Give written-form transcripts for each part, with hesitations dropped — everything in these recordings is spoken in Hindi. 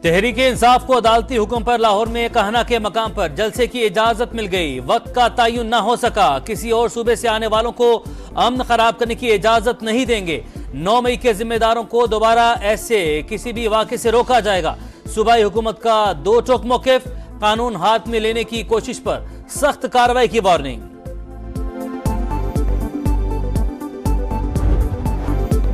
तहरीक इंसाफ को अदालती हुक्म पर लाहौर में कहना के मकाम पर जलसे की इजाजत मिल गई। वक्त का तयन न हो सका। किसी और सूबे से आने वालों को अमन खराब करने की इजाजत नहीं देंगे। 9 मई के जिम्मेदारों को दोबारा ऐसे किसी भी वाक़े से रोका जाएगा। सूबाई हुकूमत का दो टोक मौक़िफ़। कानून हाथ में लेने की कोशिश पर सख्त कार्रवाई की वार्निंग।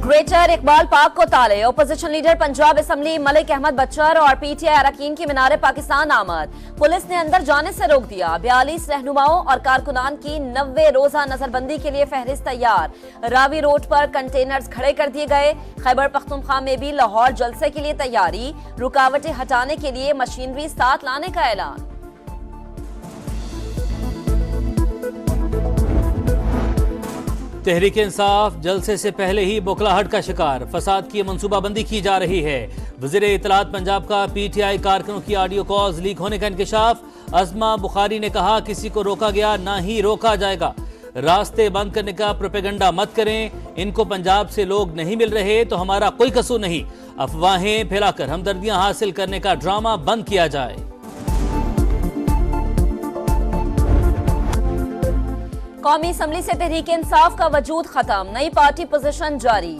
ग्रेटर इकबाल पार्क को ताले। Opposition leader Punjab assembly Malik Ahmad Bhachar और पीटीआई अरकान की मीनार पाकिस्तान आमद। पुलिस ने अंदर जाने से रोक दिया। 42 रहनुमाओं और कारकुनान की 90 रोजा नजरबंदी के लिए फहरिस्त तैयार। रावी रोड पर कंटेनर्स खड़े कर दिए गए। खैबर पख्तूनख्वा में भी लाहौर जलसे के लिए तैयारी। रुकावटें हटाने के लिए मशीनरी साथ लाने का ऐलान। तहरीक इंसाफ जलसे से पहले ही बौखलाहट का शिकार। फसाद की मंसूबाबंदी की जा रही है। वज़ीर इत्तलात पंजाब का पीटीआई कारकुनों की ऑडियो कॉल्स लीक होने का इंकशाफ। अज़मा बुखारी ने कहा, किसी को रोका गया ना ही रोका जाएगा। रास्ते बंद करने का प्रोपेगेंडा मत करें। इनको पंजाब से लोग नहीं मिल रहे तो हमारा कोई कसूर नहीं। अफवाहें फैलाकर हमदर्दियां हासिल करने का ड्रामा बंद किया जाए। कौमी असम्बली से तहरीक इंसाफ का वजूद खत्म। नई पार्टी पोजीशन जारी।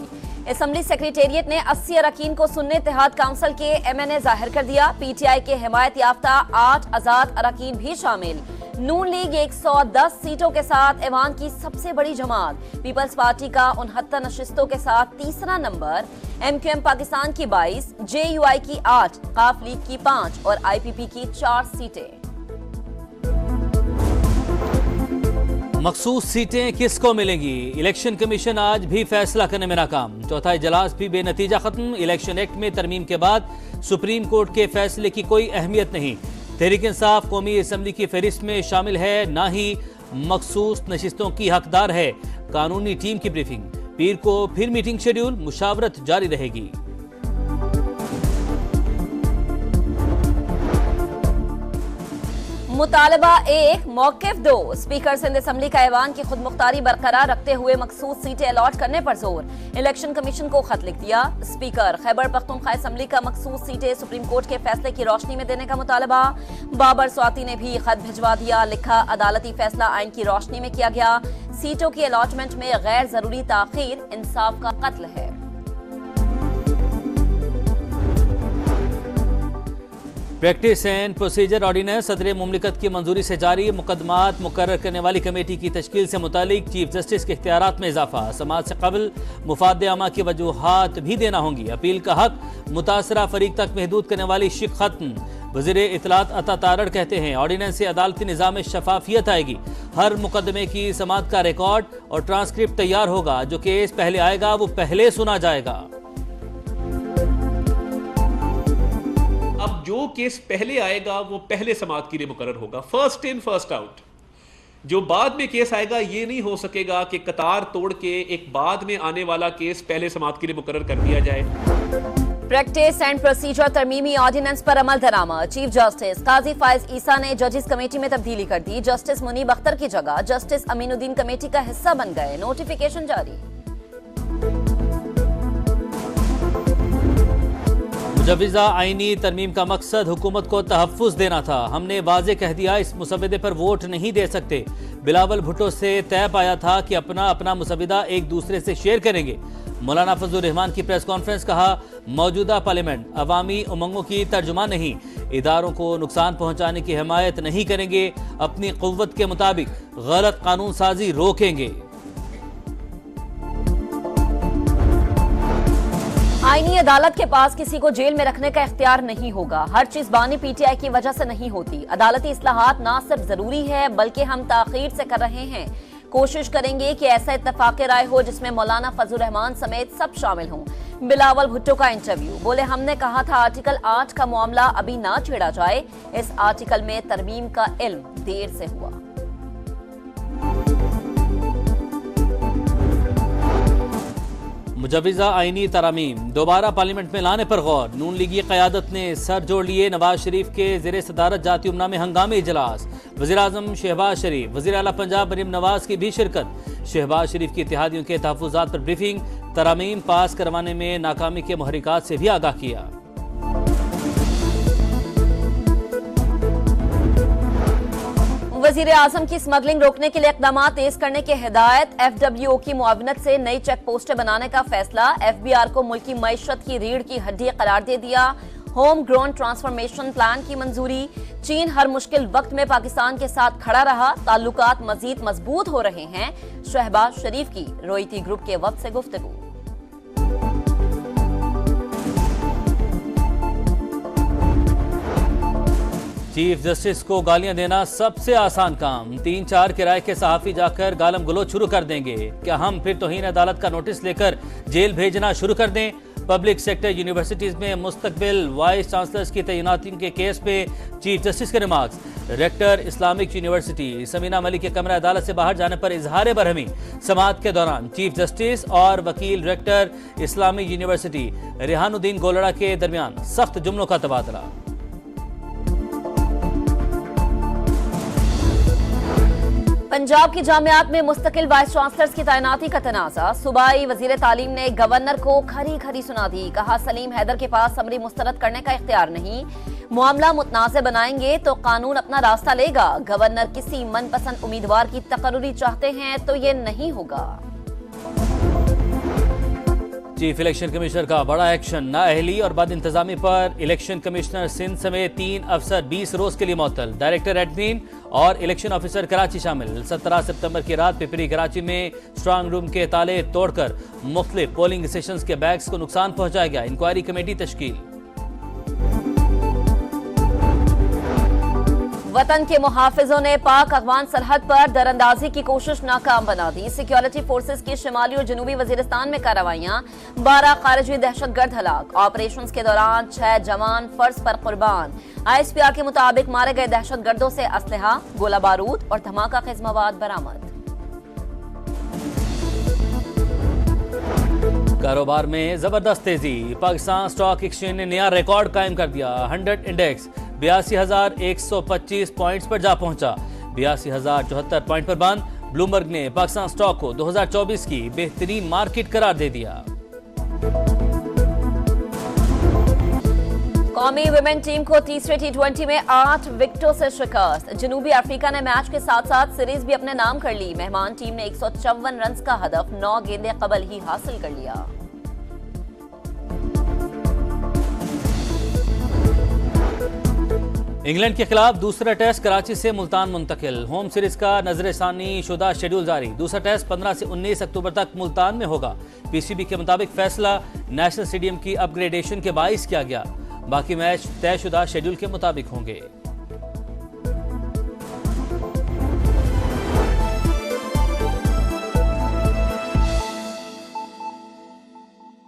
असम्बली सेक्रेटेरिएट ने 80 अरकान को सुन्नी इत्तेहाद काउंसिल के एमएनए जाहिर कर दिया। पीटीआई के हिमायत याफ्ता 8 आजाद अरकान भी शामिल। नून लीग 110 सीटों के साथ ऐवान की सबसे बड़ी जमात। पीपल्स पार्टी का 69 नशिस्तों के साथ तीसरा नंबर। एमक्यूएम पाकिस्तान की 22, जेयूआई की 8, काफ लीग की 5 और आईपीपी की 4 सीटें। मखसूस सीटें किसको मिलेंगी? इलेक्शन कमीशन आज भी फैसला करने में नाकाम। चौथा इजलास भी बेनतीजा खत्म। इलेक्शन एक्ट में तरमीम के बाद सुप्रीम कोर्ट के फैसले की कोई अहमियत नहीं। तहरीक इंसाफ कौमी असम्बली की फहरिस्त में शामिल है, ना ही मखसूस नशिस्तों की हकदार है। कानूनी टीम की ब्रीफिंग। पीर को फिर मीटिंग शेड्यूल। मुशावरत जारी रहेगी। मुतालबा 1, मौक़िफ़ 2। स्पीकर सिंध असम्बली का ऐवान की खुद मुख्तारी बरकरार रखते हुए मखसूस सीटें अलॉट करने पर जोर। इलेक्शन कमीशन को खत लिख दिया। स्पीकर खैबर पख्तूनख्वा असम्बली का मखसूस सीटें सुप्रीम कोर्ट के फैसले की रोशनी में देने का मुतालबा। बाबर स्वाति ने भी खत भिजवा दिया। लिखा, अदालती फैसला आइन की रोशनी में किया गया। सीटों की अलॉटमेंट में गैर जरूरी ताखीर इंसाफ का कत्ल है। प्रैक्टिस एंड प्रोसीजर ऑर्डिनेंस सदर मुमलिकत की मंजूरी से जारी। मुकदमात मुकर्रर करने वाली कमेटी की तश्कील से मुतालिक चीफ जस्टिस के इख्तियारात में इजाफा। समाज से कबल मुफाद आमा की वजूहात भी देना होंगी। अपील का हक मुतासरा फरीक तक महदूद करने वाली शिक खत्म। वज़ीर इत्तलात अता तारड़ कहते हैं, ऑर्डिनेंस से अदालती निज़ाम में शफाफियत आएगी। हर मुकदमे की समाअत का रिकॉर्ड और ट्रांसक्रिप्ट तैयार होगा। जो केस पहले आएगा वो पहले सुना जाएगा। अब जो केस पहले आएगा वो पहले समाअत के लिए मुकर्रर होगा। First in first out. जो बाद में केस आएगा ये नहीं हो सकेगा कि कतार तोड़ के एक बाद में आने वाला केस पहले समाअत के लिए मुकर्रर कर दिया जाए। प्रैक्टिस एंड प्रोसीजर तरमीमी ऑर्डिनेंस पर अमल दरामद। चीफ जस्टिस काजी फायज ईसा ने जजेस कमेटी में तब्दीली कर दी। जस्टिस मुनीब अख्तर की जगह जस्टिस अमीनुद्दीन कमेटी का हिस्सा बन गए। नोटिफिकेशन जारी। मुजव्विज़ा आईनी तरमीम का मकसद हुकूमत को तहफ़्फ़ुज़ देना था। हमने वाज़े कह दिया, इस मुसव्वदे पर वोट नहीं दे सकते। बिलावल भुट्टो से तय पाया था कि अपना अपना मुसव्वदा एक दूसरे से शेयर करेंगे। मौलाना फजलुर रहमान की प्रेस कॉन्फ्रेंस। कहा, मौजूदा पार्लियामेंट अवामी उमंगों की तर्जुमान नहीं। इदारों को नुकसान पहुँचाने की हिमायत नहीं करेंगे। अपनी क़ुव्वत के मुताबिक गलत कानून साजी रोकेंगे। आईनी अदालत के पास किसी को जेल में रखने का इख्तियार नहीं होगा। हर चीज बानी पीटीआई की वजह से नहीं होती। अदालती इस्लाहात ना सिर्फ जरूरी है बल्कि हम ताखीर से कर रहे हैं। कोशिश करेंगे कि ऐसा इत्तफाक राय हो जिसमें मौलाना फजलुर रहमान समेत सब शामिल हों। बिलावल भुट्टो का इंटरव्यू। बोले, हमने कहा था आर्टिकल 8 का मामला अभी ना छेड़ा जाए। इस आर्टिकल में तरमीम का इल्म देर से हुआ। मुजव्विज़ा आईनी तरामीम दोबारा पार्लियामेंट में लाने पर गौर। नून लीगी क़यादत ने सर जोड़ लिए। नवाज शरीफ के ज़ेर सदारत जाती उमना में हंगामी इजलास। वज़ीर आज़म शहबाज शरीफ, वज़ीर आला पंजाब मरीम नवाज की भी शिरकत। शहबाज शरीफ की इत्तेहादियों के तहफ़्फ़ुज़ात पर ब्रीफिंग। तरामीम पास करवाने में नाकामी के मुहर्रिकात से भी आगाह किया। वजीर आजम की स्मगलिंग रोकने के लिए इकदाम तेज करने की हिदायत। FWO की मुआवनत से नई चेक पोस्टें बनाने का फैसला। FBR को मुल्की मईशत की रीढ़ की हड्डी करार दे दिया। होम ग्रोन ट्रांसफॉर्मेशन प्लान की मंजूरी। चीन हर मुश्किल वक्त में पाकिस्तान के साथ खड़ा रहा, ताल्लुकात मजीद मजबूत हो रहे हैं। शहबाज शरीफ की रोईती ग्रुप के वक्त से गुफ्तगू। चीफ जस्टिस को गालियां देना सबसे आसान काम। 3-4 किराए के सहाफी जाकर गालम गलोच शुरू कर देंगे। क्या हम फिर तौहीन अदालत का नोटिस लेकर जेल भेजना शुरू कर दें? पब्लिक सेक्टर यूनिवर्सिटीज में मुस्तकबिल वाइस चांसलर्स की तैनाती के केस पे चीफ जस्टिस के remarks. Rector Islamic university Samina Malik के कमरा अदालत से बाहर जाने पर इजहार बरहमी। समाअत के दौरान चीफ जस्टिस और वकील रेक्टर इस्लामिक यूनिवर्सिटी रेहानुद्दीन गोलड़ा के दरमियान सख्त जुमलों का तबादला। पंजाब की जामियात में मुस्तकिल वाइस चांसलर्स की तैनाती का तनाज़ा। सूबाई वजीर तालीम ने गवर्नर को खरी खरी सुना दी। कहा, सलीम हैदर के पास समरी मुस्तरद करने का इख्तियार नहीं। मामला मुतनाज़ बनाएंगे तो कानून अपना रास्ता लेगा। गवर्नर किसी मनपसंद उम्मीदवार की तकर्रुरी चाहते हैं तो ये नहीं होगा। चीफ इलेक्शन कमिश्नर का बड़ा एक्शन। नाअहली और बद इंतजामी पर इलेक्शन कमिश्नर सिंध समेत 3 अफसर 20 रोज के लिए मुअत्तल। डायरेक्टर एडमिन और इलेक्शन ऑफिसर कराची शामिल। 17 सितंबर की रात पिपरी कराची में स्ट्रांग रूम के ताले तोड़कर मुख्तलिफ पोलिंग स्टेशंस के बैग्स को नुकसान पहुंचाया गया। इंक्वायरी कमेटी तश्कील। वतन के मुहाफिजों ने पाक अफगान सरहद पर दरअंदाजी की कोशिश नाकाम बना दी। सिक्योरिटी फोर्सेस की शिमाली और जनूबी वजीरिस्तान में कार्रवाइयां। 12 खारिजी दहशतगर्द हलाक। ऑपरेशंस के दौरान 6 जवान फर्ज पर कुर्बान। ISPR के मुताबिक मारे गए दहशतगर्दों से असलहा, गोला बारूद और धमाका खेज मवाद बरामद। कारोबार में जबरदस्त तेजी। पाकिस्तान स्टॉक एक्सचेंज ने नया रिकॉर्ड कायम कर दिया। 100 इंडेक्स 82,125 पॉइंट्स पर जा पहुंचा। 82,074 पॉइंट पर बंद। ब्लूमबर्ग ने पाकिस्तान स्टॉक को 2024 की बेहतरीन मार्केट करार दे दिया। कौमी वुमेन टीम को तीसरे T20 में 8 विकेटों से शिकस्त। जनूबी अफ्रीका ने मैच के साथ साथ सीरीज भी अपने नाम कर ली। मेहमान टीम ने 154 रन का हदफ 9 गेंदें कबल ही हासिल कर लिया। इंग्लैंड के खिलाफ दूसरा टेस्ट कराची से मुल्तान मुंतकिल। होम सीरीज का नजरसानी शुदा शेड्यूल जारी। दूसरा टेस्ट 15 से 19 अक्टूबर तक मुल्तान में होगा। PCB के मुताबिक फैसला नेशनल स्टेडियम की अपग्रेडेशन के बाइस किया गया। बाकी मैच तयशुदा शेड्यूल के मुताबिक होंगे।